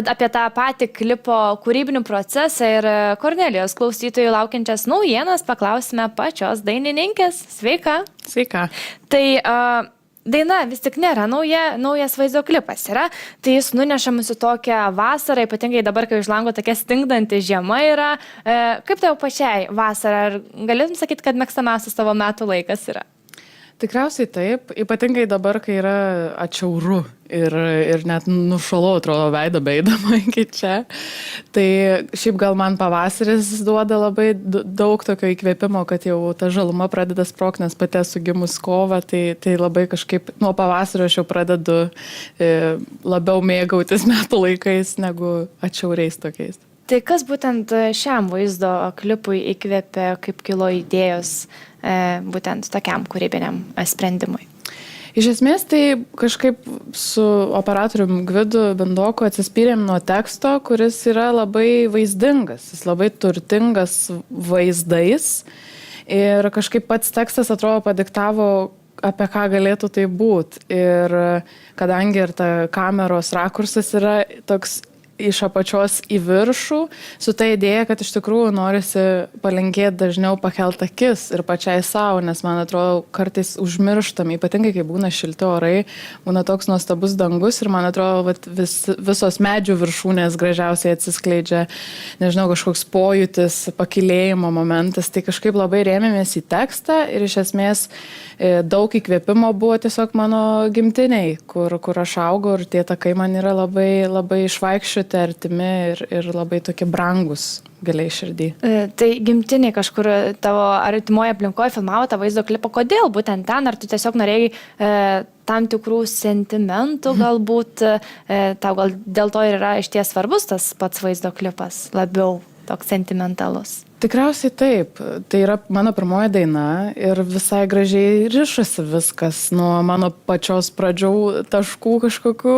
Apie tą patį klipo kūrybinių procesą ir Kornelijos klausytojų laukiančias naujienas paklausime pačios dainininkės. Sveika. Sveika. Tai daina vis tik nėra naujas vaizdo klipas yra, tai jis nuneša mūsų tokią vasarą, ypatingai dabar, kai už lango tokia stingdanti žiema yra. Kaip tau pačiai vasara? Ar galėtum sakyti, kad mėgstamiausias tavo metų laikas yra? Tikriausiai taip, ypatingai dabar, kai yra atšiauru ir net nušalau, atrodo, veidą beidama iki čia. Tai šiaip gal man pavasaris duoda labai daug tokio įkvėpimo, kad jau ta žaluma pradeda sprogti, nes pati esu gimus kovą, tai labai kažkaip nuo pavasario aš jau pradedu labiau mėgautis metų laikais negu atšiauriais tokiais. Tai kas būtent šiam vaizdo klipui įkvėpė, kaip kilo idėjos būtent tokiam kūrybiniam sprendimui? Iš esmės tai kažkaip su operatorium Gvidu Bindoku atsispyrėm nuo teksto, kuris yra labai vaizdingas, jis labai turtingas vaizdais ir kažkaip pats tekstas atrodo padiktavo, apie ką galėtų tai būti. Ir kadangi ir ta kameros rakursas yra toks iš apačios į viršų, su ta idėja, kad iš tikrųjų norisi palinkėti dažniau pakelt akis ir pačiai savo, nes man atrodo kartais užmirštam, ypatingai kai būna šilti orai, būna toks nuostabus dangus ir man atrodo visos medžių viršūnės gražiausiai atsiskleidžia, nežinau, kažkoks pojūtis, pakilėjimo momentas, tai kažkaip labai rėmėmės į tekstą ir iš esmės daug įkvėpimo buvo tiesiog mano gimtiniai, kur aš augau ir tie takai man yra labai, labai išvaikščioti, artimi ir labai tokie brangus giliai širdį. Tai gimtiniai kažkur tavo artimoje aplinkoje filmavo tą vaizdo klipą. Kodėl būtent ten? Ar tu tiesiog norėjai tam tikrų sentimentų galbūt? Tau gal dėl to ir yra išties svarbus tas pats vaizdo klipas, labiau toks sentimentalus? Tikriausiai taip. Tai yra mano pirmoji daina ir visai gražiai rišasi viskas nuo mano pačios pradžių taškų kažkokių.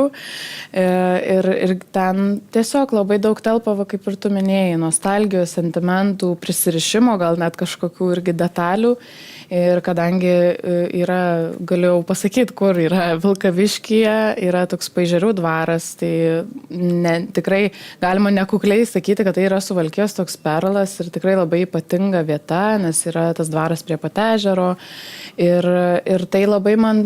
Ir ten tiesiog labai daug telpa, kaip ir tu minėjai, nostalgijos, sentimentų, prisirišimo, gal net kažkokių irgi detalių. Ir kadangi galėjau pasakyti, kur yra Vilkaviškyje, yra toks Paižerių dvaras, tai tikrai galima nekukliai sakyti, kad tai yra Suvalkijos toks perlas ir tikrai labai ypatinga vieta, nes yra tas dvaras prie pat ežero ir tai labai man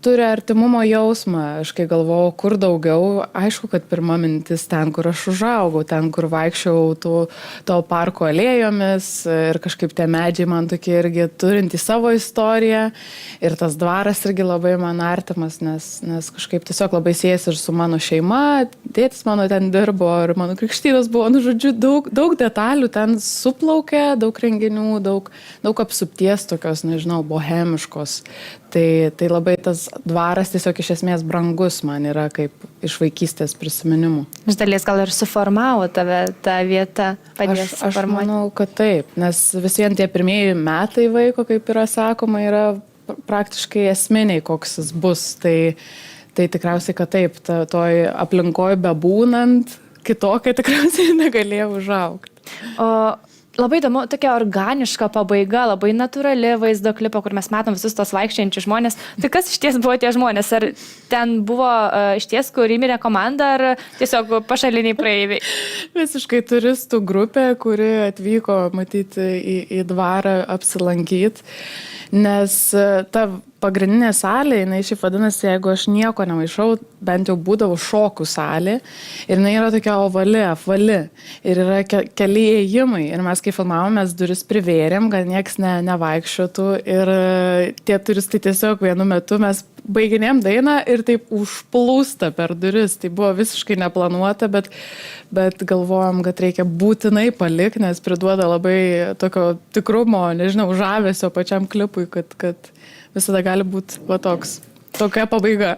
turi artimumo jausmą. Aš kai galvojau, kur daugiau, aišku, kad pirma mintis ten, kur aš užaugau, ten, kur vaikščiau to parko alėjomis ir kažkaip tie medžiai man tokie irgi turintys savo istoriją ir tas dvaras irgi labai man artimas, nes kažkaip tiesiog labai siejasi ir su mano šeima, tėtis mano ten dirbo ir mano krikštynas buvo, žodžiu, daug detalių ten suplaukė, daug renginių, daug apsupties tokios, nežinau, bohemiškos. Tai labai tas dvaras tiesiog iš esmės brangus man yra kaip iš vaikystės prisiminimų. Iš dalies gal ir suformavo tave tą vietą, padės suformuoti? Aš manau, kad taip, nes vis vien tie pirmieji metai vaiko, kaip yra sakoma, yra praktiškai esminiai, koks jis bus. Tai tikriausiai, kad taip, toj aplinkoj bebūnant, kitokia tikriausiai negalėjau užaugti. Labai įdomu, tokia organiška pabaiga, labai natūrali vaizdo klipo, kur mes matom visus tos vaikščiančius žmonės. Tai kas išties buvo tie žmonės? Ar ten buvo išties kūrybinė komanda, ar tiesiog pašaliniai praeiviai? Visiškai turistų grupė, kuri atvyko matyti į dvarą apsilankyti, nes ta pagrindinė salė, jinai šiaip vadinasi, jeigu aš nieko nemaišau, bent jau būdavo šokų salė ir jinai yra tokia apvali ir yra keli ėjimai ir mes kai filmavomės duris privėrėm, kad nieks nevaikščiotų ir tie turistai tiesiog vienu metu mes baiginėm dainą ir taip užplūsta per duris. Tai buvo visiškai neplanuota, bet galvojom, kad reikia būtinai palikti, nes priduoda labai tokio tikrumo, nežinau, žavesio pačiam klipui, kad visada gali būti tokia pabaiga.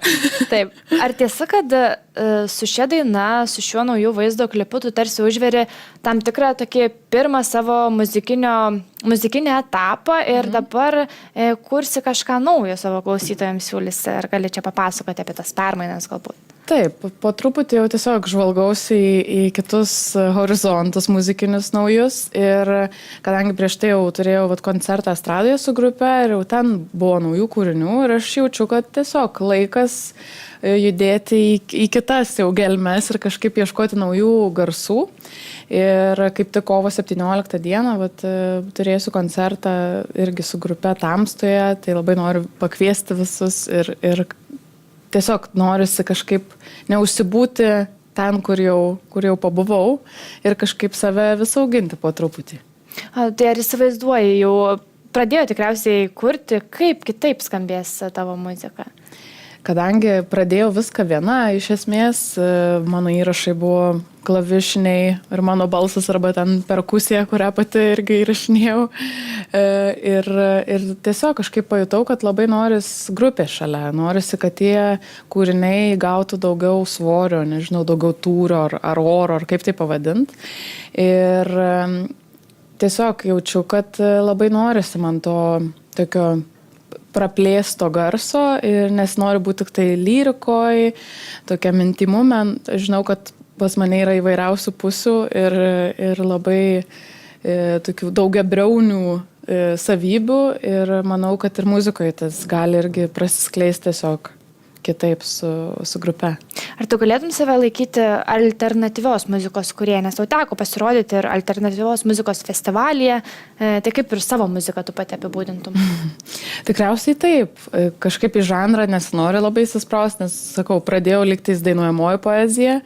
Taip. Ar tiesa, kad su šia daina, su šiuo nauju vaizdo klipu, tu tarsi užveri tam tikrą tokį pirmą savo muzikinį etapą ir dabar kursi kažką naujo savo klausytojams siūlysi? Ar gali čia papasakoti apie tas permainas galbūt? Taip, po truputį jau tiesiog žvalgausi į kitus horizontus muzikinius naujus ir kadangi prieš tai jau turėjau koncertą estradoje su grupe ir jau ten buvo naujų kūrinių ir aš jaučiu, kad tiesiog laikas judėti į kitas jau gelmes ir kažkaip ieškoti naujų garsų. Ir kaip tik kovo 17 dieną turėsiu koncertą irgi su grupe Tamstoje, tai labai noriu pakviesti visus ir tiesiog norisi kažkaip neužsibūti ten, kur jau pabuvau ir kažkaip save vis auginti po truputį. Tai ar įsivaizduoji, jau pradėjo tikriausiai kurti, kaip kitaip skambės tavo muzika? Kadangi pradėjau viską viena, iš esmės mano įrašai buvo klavišiniai ir mano balsas arba ten perkusija, kurią pati irgi įrašinėjau. Ir tiesiog kažkaip pajutau, kad labai noris grupė šalia, norisi, kad tie kūriniai gautų daugiau svorio, nežinau, daugiau tūrio ar oro, ar kaip tai pavadint. Ir tiesiog jaučiu, kad labai norisi man to tokio praplėsto garso ir nesinori būti tik tai lyrikoj, tokiam intimume. Žinau, kad pas mane yra įvairiausių pusių ir labai tokių daugiabriaunių savybių ir manau, kad ir muzikoje tas gali irgi prasiskleisti tiesiog kitaip su grupe. Ar tu galėtum save laikyti alternatyvios muzikos kūrėja, nes tau teko pasirodyti ir alternatyvios muzikos festivalyje, tai kaip ir savo muziką tu pati apibūdintum? Tikriausiai taip. Kažkaip į žanrą nesinori labai įsisprausti, nes, sakau, pradėjau lygtais dainuojamoji poezija,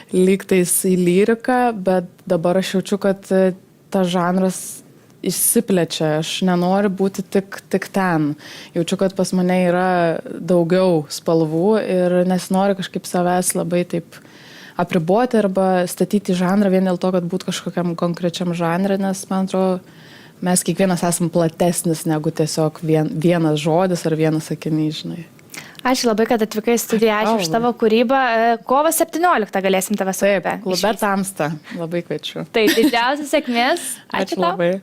lygtais į lyriką, bet dabar aš jaučiu, kad tas žanras išsiplečia, aš nenoriu būti tik ten. Jaučiu, kad pas mane yra daugiau spalvų ir nesinori kažkaip savęs labai taip apriboti arba statyti žanrą vien dėl to, kad būtų kažkokiam konkrečiam žanrė, nes man atrodo, mes kiekvienas esam platesnis negu tiesiog vienas žodis ar vienas sakinys, žinai. Ačiū labai, kad atvykai į studiją, ačiū už tavo kūrybą. Kovo 17 galėsim tave sutikti. Taip, klube Tamsta. Labai kviečiu. Tai didžiausias sėkmės. Ačiū labai.